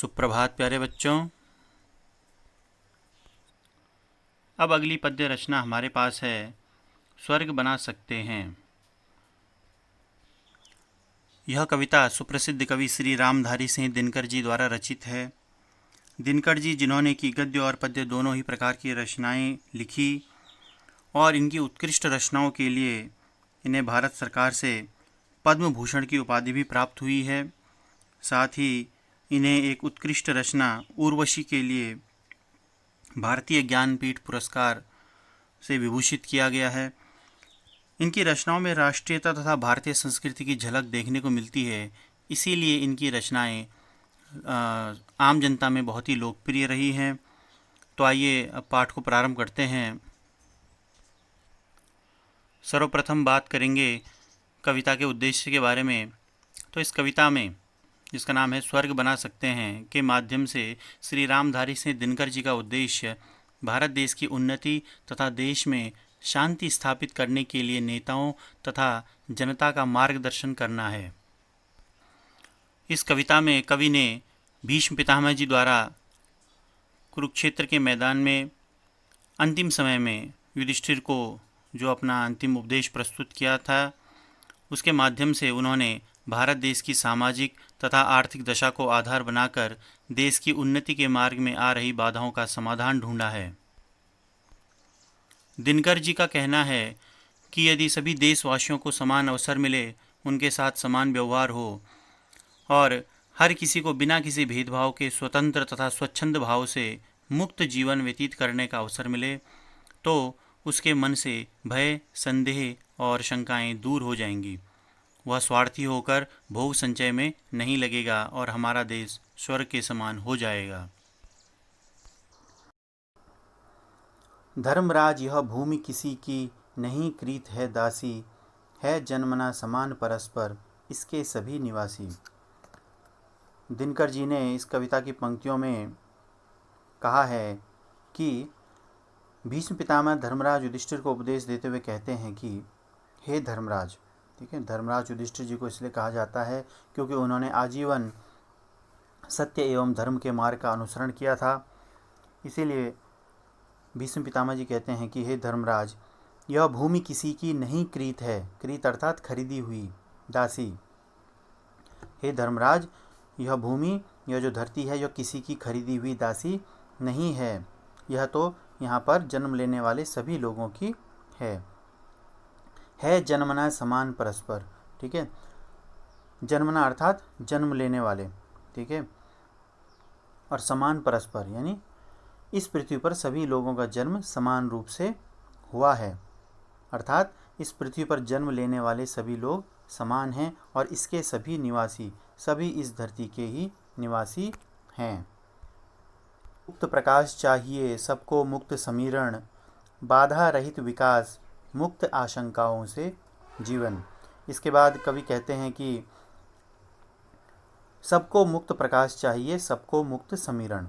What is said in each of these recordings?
सुप्रभात प्यारे बच्चों। अब अगली पद्य रचना हमारे पास है स्वर्ग बना सकते हैं। यह कविता सुप्रसिद्ध कवि श्री रामधारी सिंह दिनकर जी द्वारा रचित है। दिनकर जी जिन्होंने कि गद्य और पद्य दोनों ही प्रकार की रचनाएं लिखी और इनकी उत्कृष्ट रचनाओं के लिए इन्हें भारत सरकार से पद्म भूषण की उपाधि भी प्राप्त हुई है। साथ ही इन्हें एक उत्कृष्ट रचना उर्वशी के लिए भारतीय ज्ञानपीठ पुरस्कार से विभूषित किया गया है। इनकी रचनाओं में राष्ट्रीयता तथा भारतीय संस्कृति की झलक देखने को मिलती है, इसीलिए इनकी रचनाएं आम जनता में बहुत ही लोकप्रिय रही हैं। तो आइए अब पाठ को प्रारंभ करते हैं। सर्वप्रथम बात करेंगे कविता के उद्देश्य के बारे में। तो इस कविता में, जिसका नाम है स्वर्ग बना सकते हैं, के माध्यम से श्री रामधारी सिंह दिनकर जी का उद्देश्य भारत देश की उन्नति तथा देश में शांति स्थापित करने के लिए नेताओं तथा जनता का मार्गदर्शन करना है। इस कविता में कवि ने भीष्म पितामह जी द्वारा कुरुक्षेत्र के मैदान में अंतिम समय में युधिष्ठिर को जो अपना अंतिम उपदेश प्रस्तुत किया था, उसके माध्यम से उन्होंने भारत देश की सामाजिक तथा आर्थिक दशा को आधार बनाकर देश की उन्नति के मार्ग में आ रही बाधाओं का समाधान ढूंढा है। दिनकर जी का कहना है कि यदि सभी देशवासियों को समान अवसर मिले, उनके साथ समान व्यवहार हो और हर किसी को बिना किसी भेदभाव के स्वतंत्र तथा स्वच्छंद भाव से मुक्त जीवन व्यतीत करने का अवसर मिले, तो उसके मन से भय, संदेह और शंकाएं दूर हो जाएंगी। वह स्वार्थी होकर भोग संचय में नहीं लगेगा और हमारा देश स्वर्ग के समान हो जाएगा। धर्मराज यह भूमि किसी की नहीं कृत है दासी, है जन्मना समान परस्पर इसके सभी निवासी। दिनकर जी ने इस कविता की पंक्तियों में कहा है कि भीष्म पितामह धर्मराज युधिष्ठिर को उपदेश देते हुए कहते हैं कि हे धर्मराज, ठीक है, धर्मराज युधिष्ठिर जी को इसलिए कहा जाता है क्योंकि उन्होंने आजीवन सत्य एवं धर्म के मार्ग का अनुसरण किया था। इसीलिए भीष्म पितामह जी कहते हैं कि हे धर्मराज, यह भूमि किसी की नहीं कृत है, कृत अर्थात खरीदी हुई, दासी। हे धर्मराज, यह भूमि, यह जो धरती है, यह किसी की खरीदी हुई दासी नहीं है, यह तो यहाँ पर जन्म लेने वाले सभी लोगों की है जन्मना समान परस्पर, ठीक है। जन्मना अर्थात जन्म लेने वाले, ठीक है, और समान परस्पर यानी इस पृथ्वी पर सभी लोगों का जन्म समान रूप से हुआ है, अर्थात इस पृथ्वी पर जन्म लेने वाले सभी लोग समान हैं और इसके सभी निवासी, सभी इस धरती के ही निवासी हैं। मुक्त प्रकाश चाहिए सबको, मुक्त समीरण, बाधा रहित विकास, मुक्त आशंकाओं से जीवन। इसके बाद कवि कहते हैं कि सबको मुक्त प्रकाश चाहिए, सबको मुक्त समीरण,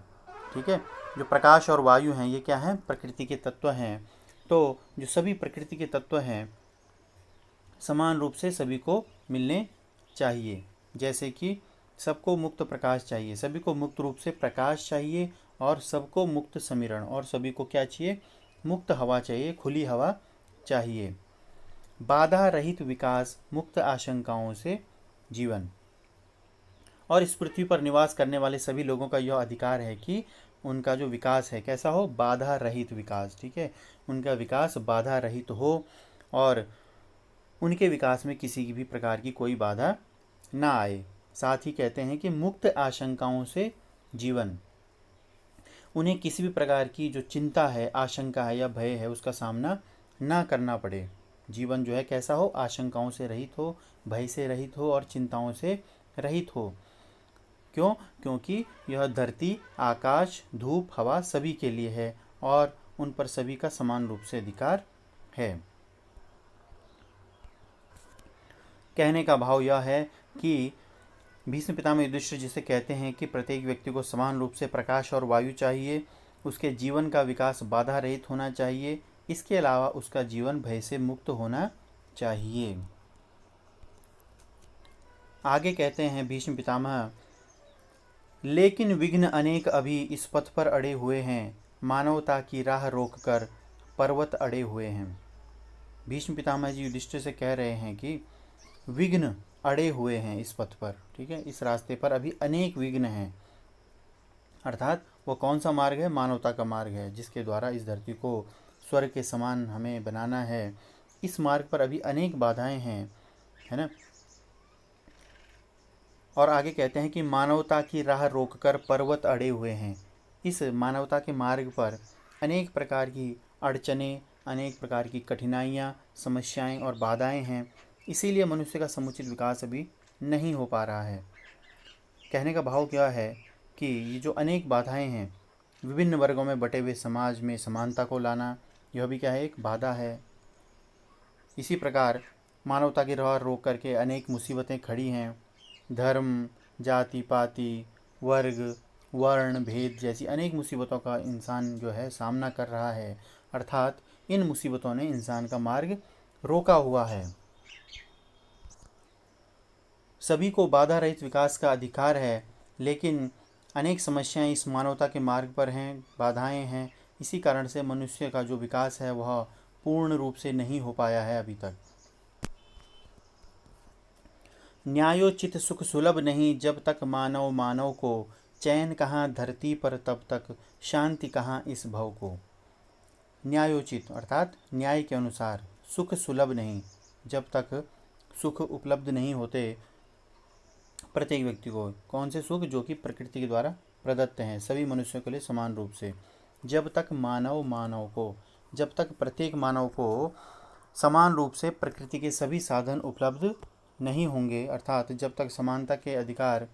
ठीक है। जो प्रकाश और वायु हैं, ये क्या हैं? प्रकृति के तत्व हैं। तो जो सभी प्रकृति के तत्व हैं समान रूप से सभी को मिलने चाहिए। जैसे कि सबको मुक्त प्रकाश चाहिए, सभी को मुक्त रूप से प्रकाश चाहिए, और सबको मुक्त समीरण, और सभी को क्या चाहिए? मुक्त हवा चाहिए, खुली हवा चाहिए। बाधा रहित विकास, मुक्त आशंकाओं से जीवन। और इस पृथ्वी पर निवास करने वाले सभी लोगों का यह अधिकार है कि उनका जो विकास है कैसा हो? बाधा रहित विकास, ठीक है। उनका विकास बाधा रहित हो और उनके विकास में किसी की भी प्रकार की कोई बाधा ना आए। साथ ही कहते हैं कि मुक्त आशंकाओं से जीवन, उन्हें किसी भी प्रकार की जो चिंता है, आशंका है या भय है, उसका सामना ना करना पड़े। जीवन जो है कैसा हो? आशंकाओं से रहित हो, भय से रहित हो और चिंताओं से रहित हो। क्यों? क्योंकि यह धरती, आकाश, धूप, हवा सभी के लिए है और उन पर सभी का समान रूप से अधिकार है। कहने का भाव यह है कि भीष्म पितामह युधिष्ठिर जिसे कहते हैं कि प्रत्येक व्यक्ति को समान रूप से प्रकाश और वायु चाहिए, उसके जीवन का विकास बाधा रहित होना चाहिए, इसके अलावा उसका जीवन भय से मुक्त होना चाहिए। आगे कहते हैं भीष्म पितामह लेकिन विघ्न अनेक अभी इस पथ पर अड़े हुए हैं, मानवता की राह रोककर पर्वत अड़े हुए हैं। भीष्म पितामह जी युधिष्ठिर से कह रहे हैं कि विघ्न अड़े हुए हैं इस पथ पर, ठीक है, इस रास्ते पर अभी अनेक विघ्न हैं। अर्थात वो कौन सा मार्ग है? मानवता का मार्ग है, जिसके द्वारा इस धरती को स्वर्ग के समान हमें बनाना है। इस मार्ग पर अभी अनेक बाधाएं हैं, है ना। और आगे कहते हैं कि मानवता की राह रोककर पर्वत अड़े हुए हैं। इस मानवता के मार्ग पर अनेक प्रकार की अड़चनें, अनेक प्रकार की कठिनाइयाँ, समस्याएं और बाधाएं हैं। इसीलिए मनुष्य का समुचित विकास अभी नहीं हो पा रहा है। कहने का भाव क्या है कि ये जो अनेक बाधाएं हैं, विभिन्न वर्गों में बटे हुए समाज में समानता को लाना, यह भी क्या है? एक बाधा है। इसी प्रकार मानवता की राह रोक करके अनेक मुसीबतें खड़ी हैं। धर्म, जाति पाति, वर्ग, वर्ण भेद जैसी अनेक मुसीबतों का इंसान जो है सामना कर रहा है। अर्थात इन मुसीबतों ने इंसान का मार्ग रोका हुआ है। सभी को बाधा रहित विकास का अधिकार है, लेकिन अनेक समस्याएं इस मानवता के मार्ग पर हैं, बाधाएं हैं। इसी कारण से मनुष्य का जो विकास है वह पूर्ण रूप से नहीं हो पाया है अभी तक। न्यायोचित सुख सुलभ नहीं, जब तक मानव मानव को, चैन कहाँ धरती पर तब तक, शांति कहाँ इस भव को। न्यायोचित अर्थात न्याय के अनुसार, सुख सुलभ नहीं, जब तक सुख उपलब्ध नहीं होते प्रत्येक व्यक्ति को। कौन से सुख? जो कि प्रकृति के द्वारा प्रदत्त हैं सभी मनुष्यों के लिए समान रूप से। जब तक मानव मानव को, जब तक प्रत्येक मानव को समान रूप से प्रकृति के सभी साधन उपलब्ध नहीं होंगे, अर्थात जब तक समानता के अधिकार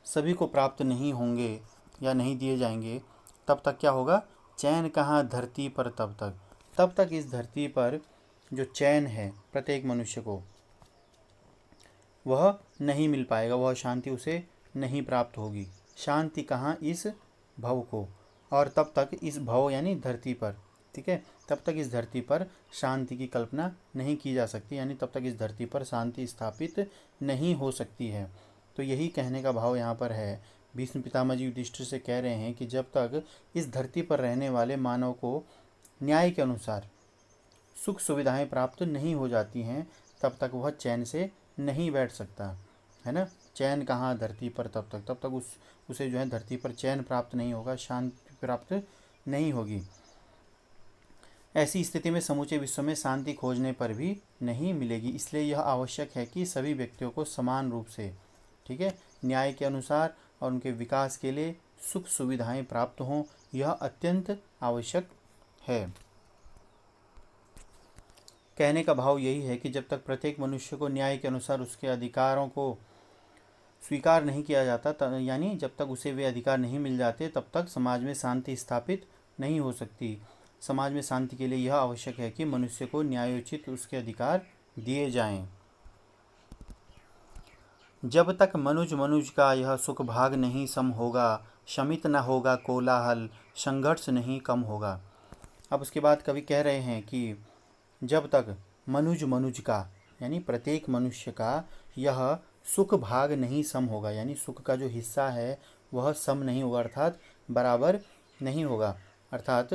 सभी को प्राप्त नहीं होंगे या नहीं दिए जाएंगे, तब तक क्या होगा? चैन कहाँ धरती पर तब तक इस धरती पर जो चैन है प्रत्येक मनुष्य को, वह नहीं मिल पाएगा, वह शांति उसे नहीं प्राप्त होगी। शांति कहाँ? इस भव को। और तब तक इस भव यानी धरती पर, ठीक है, तब तक इस धरती पर शांति की कल्पना नहीं की जा सकती, यानी तब तक इस धरती पर शांति स्थापित नहीं हो सकती है। तो यही कहने का भाव यहाँ पर है। भीष्म पितामह जी युधिष्ठिर से कह रहे हैं कि जब तक इस धरती पर रहने वाले मानव को न्याय के अनुसार सुख सुविधाएं प्राप्त नहीं हो जाती हैं, तब तक वह चैन से नहीं बैठ सकता, है ना। चैन कहाँ धरती पर तब तक उसे जो है धरती पर चैन प्राप्त नहीं होगा, शांति प्राप्त नहीं होगी। ऐसी स्थिति में समूचे विश्व में शांति खोजने पर भी नहीं मिलेगी। इसलिए यह आवश्यक है कि सभी व्यक्तियों को समान रूप से, ठीक है, न्याय के अनुसार और उनके विकास के लिए सुख सुविधाएं प्राप्त हों, यह अत्यंत आवश्यक है। कहने का भाव यही है कि जब तक प्रत्येक मनुष्य को न्याय के अनुसार उसके अधिकारों को स्वीकार नहीं किया जाता, यानी जब तक उसे वे अधिकार नहीं मिल जाते, तब तक समाज में शांति स्थापित नहीं हो सकती। समाज में शांति के लिए यह आवश्यक है कि मनुष्य को न्यायोचित उसके अधिकार दिए जाएं। जब तक मनुज मनुज का यह सुख भाग नहीं सम होगा, शमित न होगा कोलाहल, संघर्ष नहीं कम होगा। अब उसके बाद कवि कह रहे हैं कि जब तक मनुज मनुज का, यानी प्रत्येक मनुष्य का यह सुख भाग नहीं सम होगा, यानी सुख का जो हिस्सा है वह सम नहीं होगा, अर्थात बराबर नहीं होगा। अर्थात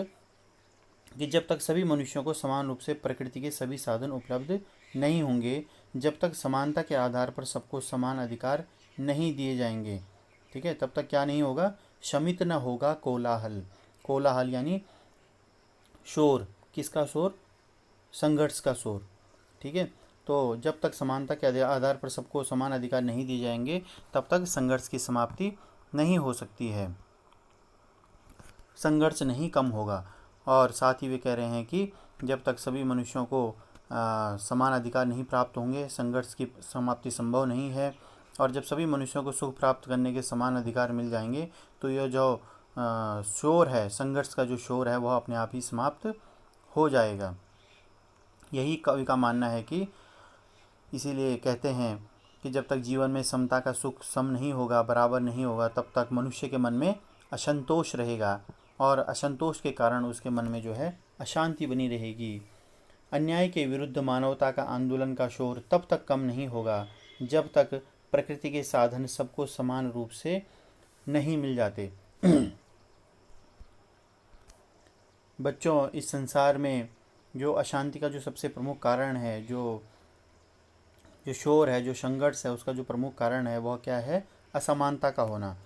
कि जब तक सभी मनुष्यों को समान रूप से प्रकृति के सभी साधन उपलब्ध नहीं होंगे, जब तक समानता के आधार पर सबको समान अधिकार नहीं दिए जाएंगे, ठीक है, तब तक क्या नहीं होगा? शमित न होगा कोलाहल। कोलाहल यानी शोर। किसका शोर? संघर्ष का शोर, ठीक है। तो जब तक समानता के आधार पर सबको समान अधिकार नहीं दिए जाएंगे, तब तक संघर्ष की समाप्ति नहीं हो सकती है, संघर्ष नहीं कम होगा। और साथ ही वे कह रहे हैं कि जब तक सभी मनुष्यों को समान अधिकार नहीं प्राप्त होंगे, संघर्ष की समाप्ति संभव नहीं है। और जब सभी मनुष्यों को सुख प्राप्त करने के समान अधिकार मिल जाएंगे, तो यह जो शोर है, संघर्ष का जो शोर है, वह अपने आप ही समाप्त हो जाएगा। यही कवि का मानना है कि इसीलिए कहते हैं कि जब तक जीवन में समता का सुख सम नहीं होगा, बराबर नहीं होगा, तब तक मनुष्य के मन में असंतोष रहेगा, और असंतोष के कारण उसके मन में जो है अशांति बनी रहेगी। अन्याय के विरुद्ध मानवता का आंदोलन का शोर तब तक कम नहीं होगा, जब तक प्रकृति के साधन सबको समान रूप से नहीं मिल जाते। बच्चों, इस संसार में जो अशांति का जो सबसे प्रमुख कारण है, जो जो शोर है, जो संघर्ष है, उसका जो प्रमुख कारण है वह क्या है? असमानता का होना।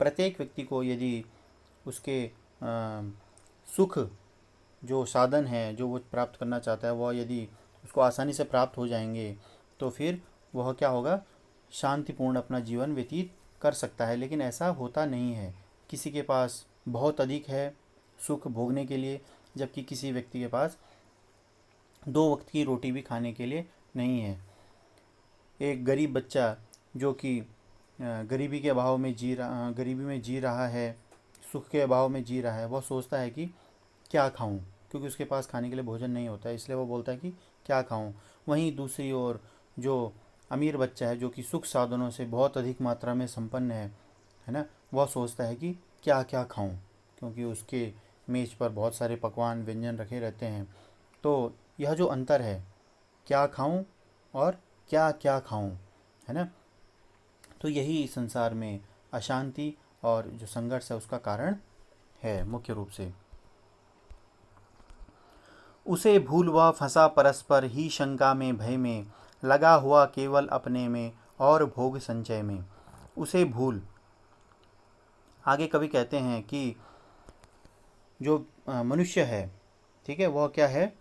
प्रत्येक व्यक्ति को यदि उसके सुख जो साधन है, जो वो प्राप्त करना चाहता है, वह यदि उसको आसानी से प्राप्त हो जाएंगे तो फिर वह क्या होगा? शांतिपूर्ण अपना जीवन व्यतीत कर सकता है। लेकिन ऐसा होता नहीं है। किसी के पास बहुत अधिक है सुख भोगने के लिए, जबकि किसी व्यक्ति के पास 2 वक्त की रोटी भी खाने के लिए नहीं है। एक गरीब बच्चा जो कि गरीबी के अभाव में गरीबी में जी रहा है, सुख के अभाव में जी रहा है, वह सोचता है कि क्या खाऊं, क्योंकि उसके पास खाने के लिए भोजन नहीं होता है, इसलिए वो बोलता है कि क्या खाऊं। वहीं दूसरी ओर जो अमीर बच्चा है, जो कि सुख साधनों से बहुत अधिक मात्रा में संपन्न है ना, वह सोचता है कि क्या क्या खाऊं, क्योंकि उसके मेज पर बहुत सारे पकवान व्यंजन रखे रहते हैं। तो यह जो अंतर है, क्या खाऊं और क्या क्या खाऊं, है ना, तो यही संसार में अशांति और जो संघर्ष है उसका कारण है मुख्य रूप से। उसे भूल वह फंसा परस्पर ही शंका में भय में, लगा हुआ केवल अपने में और भोग संचय में। उसे भूल, आगे कवि कहते हैं कि जो मनुष्य है, ठीक है, वह क्या है?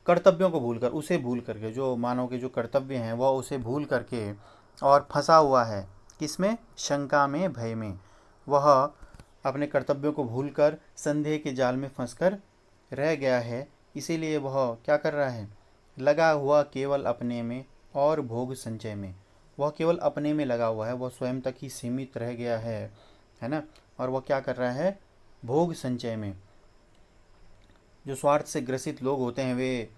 कर्तव्यों को भूलकर, उसे भूल करके, जो मानव के जो कर्तव्य हैं वह उसे भूल करके और फंसा हुआ है किसमें? शंका में, भय में। वह अपने कर्तव्यों को भूलकर संदेह के जाल में फंसकर रह गया है। इसीलिए वह क्या कर रहा है? लगा हुआ केवल अपने में और भोग संचय में। वह केवल अपने में लगा हुआ है, वह स्वयं तक ही सीमित रह गया है ना। और वह क्या कर रहा है? भोग संचय में। जो स्वार्थ से ग्रसित लोग होते हैं वे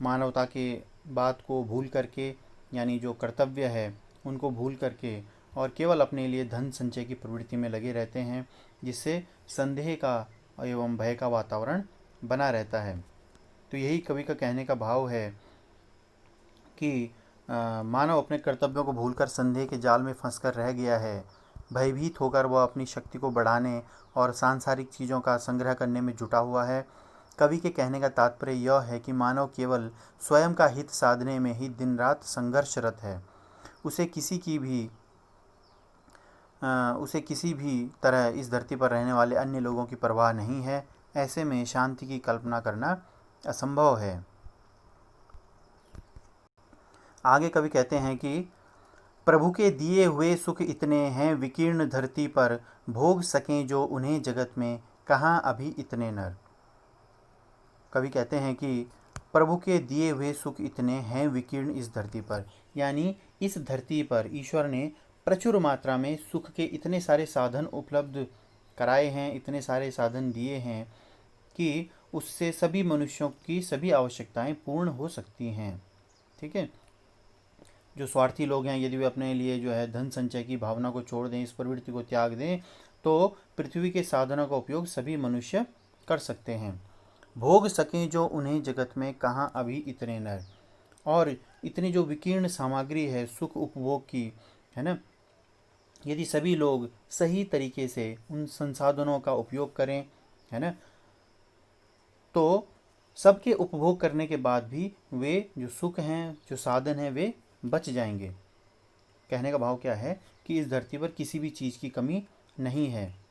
मानवता के बात को भूल करके, यानी जो कर्तव्य है उनको भूल करके और केवल अपने लिए धन संचय की प्रवृत्ति में लगे रहते हैं, जिससे संदेह का एवं भय का वातावरण बना रहता है। तो यही कवि का कहने का भाव है कि मानव अपने कर्तव्यों को भूलकर संदेह के जाल में फंसकर रह गया है। भयभीत होकर वह अपनी शक्ति को बढ़ाने और सांसारिक चीज़ों का संग्रह करने में जुटा हुआ है। कवि के कहने का तात्पर्य यह है कि मानव केवल स्वयं का हित साधने में ही दिन रात संघर्षरत है। उसे किसी भी तरह इस धरती पर रहने वाले अन्य लोगों की परवाह नहीं है। ऐसे में शांति की कल्पना करना असंभव है। आगे कवि कहते हैं कि प्रभु के दिए हुए सुख इतने हैं विकीर्ण धरती पर, भोग सकें जो उन्हें जगत में, कहाँ अभी इतने नर। कवि कहते हैं कि प्रभु के दिए हुए सुख इतने हैं विकीर्ण इस धरती पर, यानी इस धरती पर ईश्वर ने प्रचुर मात्रा में सुख के इतने सारे साधन उपलब्ध कराए हैं, इतने सारे साधन दिए हैं कि उससे सभी मनुष्यों की सभी आवश्यकताएं पूर्ण हो सकती हैं। ठीक है। जो स्वार्थी लोग हैं, यदि वे अपने लिए जो है धन संचय की भावना को छोड़ दें, इस प्रवृत्ति को त्याग दें, तो पृथ्वी के साधनों का उपयोग सभी मनुष्य कर सकते हैं। भोग सकें जो उन्हें जगत में, कहाँ अभी इतने नर। और इतनी जो विकीर्ण सामग्री है सुख उपभोग की, है ना, यदि सभी लोग सही तरीके से उन संसाधनों का उपयोग करें, है ना, तो सबके उपभोग करने के बाद भी वे जो सुख हैं, जो साधन हैं, वे बच जाएंगे। कहने का भाव क्या है कि इस धरती पर किसी भी चीज़ की कमी नहीं है।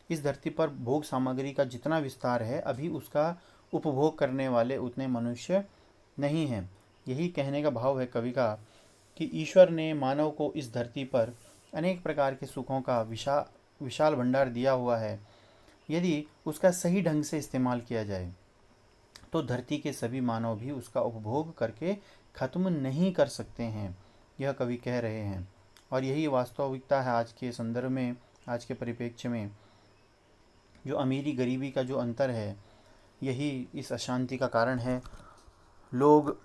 इस धरती पर भोग सामग्री का जितना विस्तार है, अभी उसका उपभोग करने वाले उतने मनुष्य नहीं हैं। यही कहने का भाव है कवि का कि ईश्वर ने मानव को इस धरती पर अनेक प्रकार के सुखों का विशाल भंडार दिया हुआ है। यदि उसका सही ढंग से इस्तेमाल किया जाए तो धरती के सभी मानव भी उसका उपभोग करके खत्म नहीं कर सकते हैं, यह कवि कह रहे हैं। और यही वास्तविकता है आज के संदर्भ में, आज के परिप्रेक्ष्य में। जो अमीरी गरीबी का जो अंतर है, यही इस अशांति का कारण है। लोग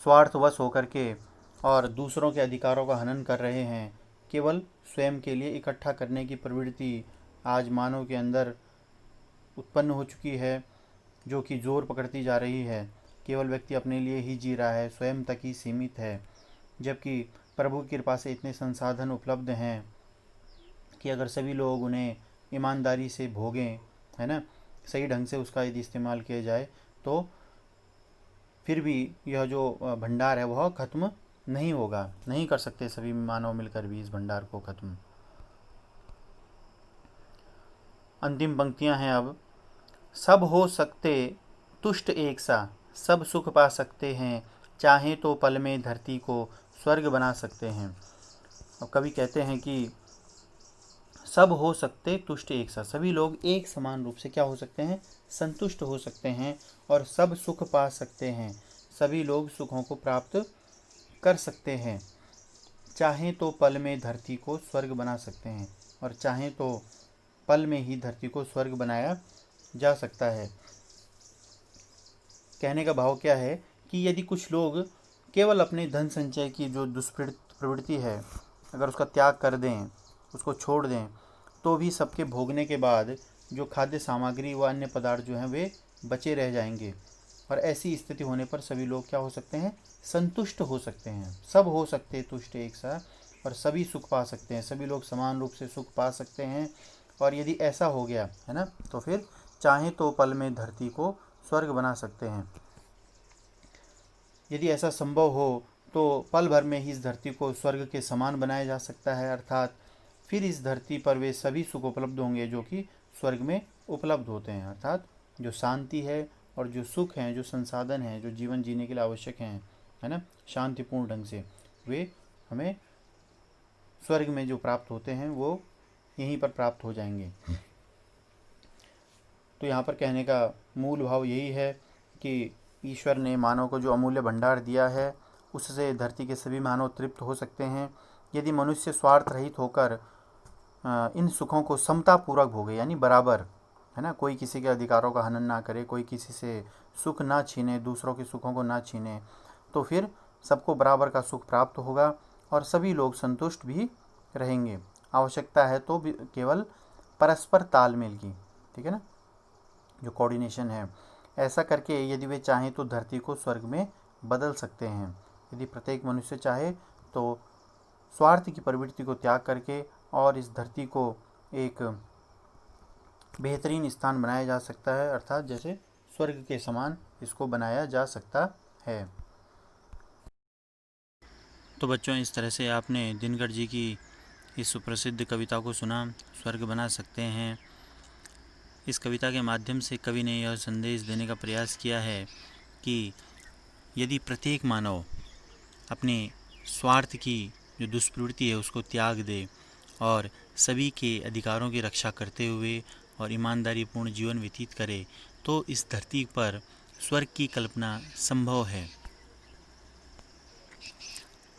स्वार्थवश होकर के और दूसरों के अधिकारों का हनन कर रहे हैं। केवल स्वयं के लिए इकट्ठा करने की प्रवृत्ति आज मानव के अंदर उत्पन्न हो चुकी है, जो कि जोर पकड़ती जा रही है। केवल व्यक्ति अपने लिए ही जी रहा है, स्वयं तक ही सीमित है, जबकि प्रभु की कृपा से इतने संसाधन उपलब्ध हैं कि अगर सभी लोग उन्हें ईमानदारी से भोगें, है ना, सही ढंग से उसका यदि इस्तेमाल किया जाए, तो फिर भी यह जो भंडार है वह खत्म नहीं होगा। नहीं कर सकते सभी मानव मिलकर भी इस भंडार को खत्म। अंतिम पंक्तियां हैं अब। सब हो सकते तुष्ट एक सा, सब सुख पा सकते हैं, चाहें तो पल में धरती को स्वर्ग बना सकते हैं। अब कवि कहते हैं कि सब हो सकते तुष्ट एक सा, सभी लोग एक समान रूप से क्या हो सकते हैं, संतुष्ट हो सकते हैं, और सब सुख पा सकते हैं, सभी लोग सुखों को प्राप्त कर सकते हैं। चाहें तो पल में धरती को स्वर्ग बना सकते हैं, और चाहें तो पल में ही धरती को स्वर्ग बनाया जा सकता है। कहने का भाव क्या है कि यदि कुछ लोग केवल अपने धन संचय की जो दुष्प्रवृत्ति है, अगर उसका त्याग कर दें, उसको छोड़ दें, तो भी सबके भोगने के बाद जो खाद्य सामग्री व अन्य पदार्थ जो हैं वे बचे रह जाएंगे, और ऐसी स्थिति होने पर सभी लोग क्या हो सकते हैं, संतुष्ट हो सकते हैं। सब हो सकते तुष्ट एक सा, और सभी सुख पा सकते हैं, सभी लोग समान रूप से सुख पा सकते हैं। और यदि ऐसा हो गया है ना, तो फिर चाहें तो पल में धरती को स्वर्ग बना सकते हैं। यदि ऐसा संभव हो तो पल भर में ही इस धरती को स्वर्ग के समान बनाया जा सकता है, अर्थात फिर इस धरती पर वे सभी सुख उपलब्ध होंगे जो कि स्वर्ग में उपलब्ध होते हैं, अर्थात जो शांति है और जो सुख हैं, जो संसाधन हैं, जो जीवन जीने के लिए आवश्यक हैं, है ना, शांतिपूर्ण ढंग से, वे हमें स्वर्ग में जो प्राप्त होते हैं वो यहीं पर प्राप्त हो जाएंगे। तो यहाँ पर कहने का मूल भाव यही है कि ईश्वर ने मानव को जो अमूल्य भंडार दिया है उससे धरती के सभी मानव तृप्त हो सकते हैं। यदि मनुष्य स्वार्थ रहित होकर इन सुखों को समतापूर्वक भोगे, यानी बराबर, है ना, कोई किसी के अधिकारों का हनन ना करे, कोई किसी से सुख ना छीने, दूसरों के सुखों को ना छीने, तो फिर सबको बराबर का सुख प्राप्त होगा और सभी लोग संतुष्ट भी रहेंगे। आवश्यकता है तो भी केवल परस्पर तालमेल की, ठीक है ना, जो कोऑर्डिनेशन है। ऐसा करके यदि वे चाहें तो धरती को स्वर्ग में बदल सकते हैं। यदि प्रत्येक मनुष्य चाहे तो स्वार्थ की प्रवृत्ति को त्याग करके और इस धरती को एक बेहतरीन स्थान बनाया जा सकता है, अर्थात जैसे स्वर्ग के समान इसको बनाया जा सकता है। तो बच्चों, इस तरह से आपने दिनकर जी की इस सुप्रसिद्ध कविता को सुना, स्वर्ग बना सकते हैं। इस कविता के माध्यम से कवि ने यह संदेश देने का प्रयास किया है कि यदि प्रत्येक मानव अपने स्वार्थ की जो दुष्प्रवृत्ति है उसको त्याग दे और सभी के अधिकारों की रक्षा करते हुए और ईमानदारी पूर्ण जीवन व्यतीत करे, तो इस धरती पर स्वर्ग की कल्पना संभव है।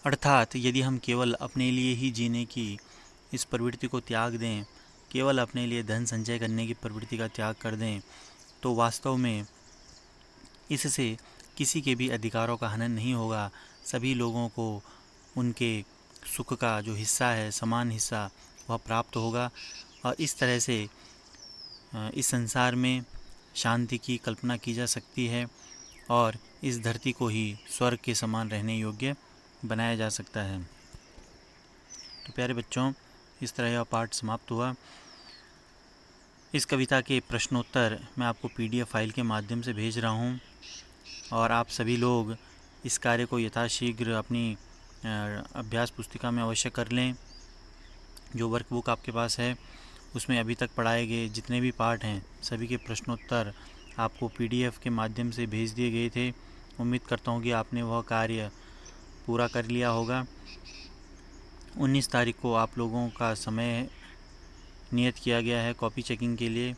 अर्थात यदि हम केवल अपने लिए ही जीने की इस प्रवृत्ति को त्याग दें, केवल अपने लिए धन संचय करने की प्रवृत्ति का त्याग कर दें, तो वास्तव में इससे किसी के भी अधिकारों का हनन नहीं होगा। सभी लोगों को उनके सुख का जो हिस्सा है, समान हिस्सा, वह प्राप्त होगा और इस तरह से इस संसार में शांति की कल्पना की जा सकती है और इस धरती को ही स्वर्ग के समान रहने योग्य बनाया जा सकता है। तो प्यारे बच्चों, इस तरह यह पाठ समाप्त हुआ। इस कविता के प्रश्नोत्तर मैं आपको PDF फाइल के माध्यम से भेज रहा हूँ और आप सभी लोग इस कार्य को यथाशीघ्र अपनी अभ्यास पुस्तिका में अवश्य कर लें। जो वर्कबुक आपके पास है उसमें अभी तक पढ़ाए गए जितने भी पाठ हैं सभी के प्रश्नोत्तर आपको PDF के माध्यम से भेज दिए गए थे। उम्मीद करता हूँ कि आपने वह कार्य पूरा कर लिया होगा। 19 तारीख को आप लोगों का समय नियत किया गया है कॉपी चेकिंग के लिए।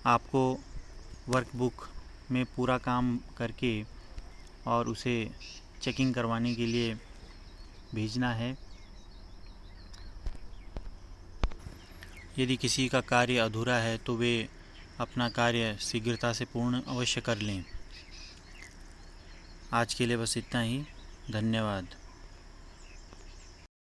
आपको वर्कबुक में पूरा काम करके और उसे चेकिंग करवाने के लिए भेजना है। यदि किसी का कार्य अधूरा है तो वे अपना कार्य शीघ्रता से पूर्ण अवश्य कर लें। आज के लिए बस इतना ही। धन्यवाद।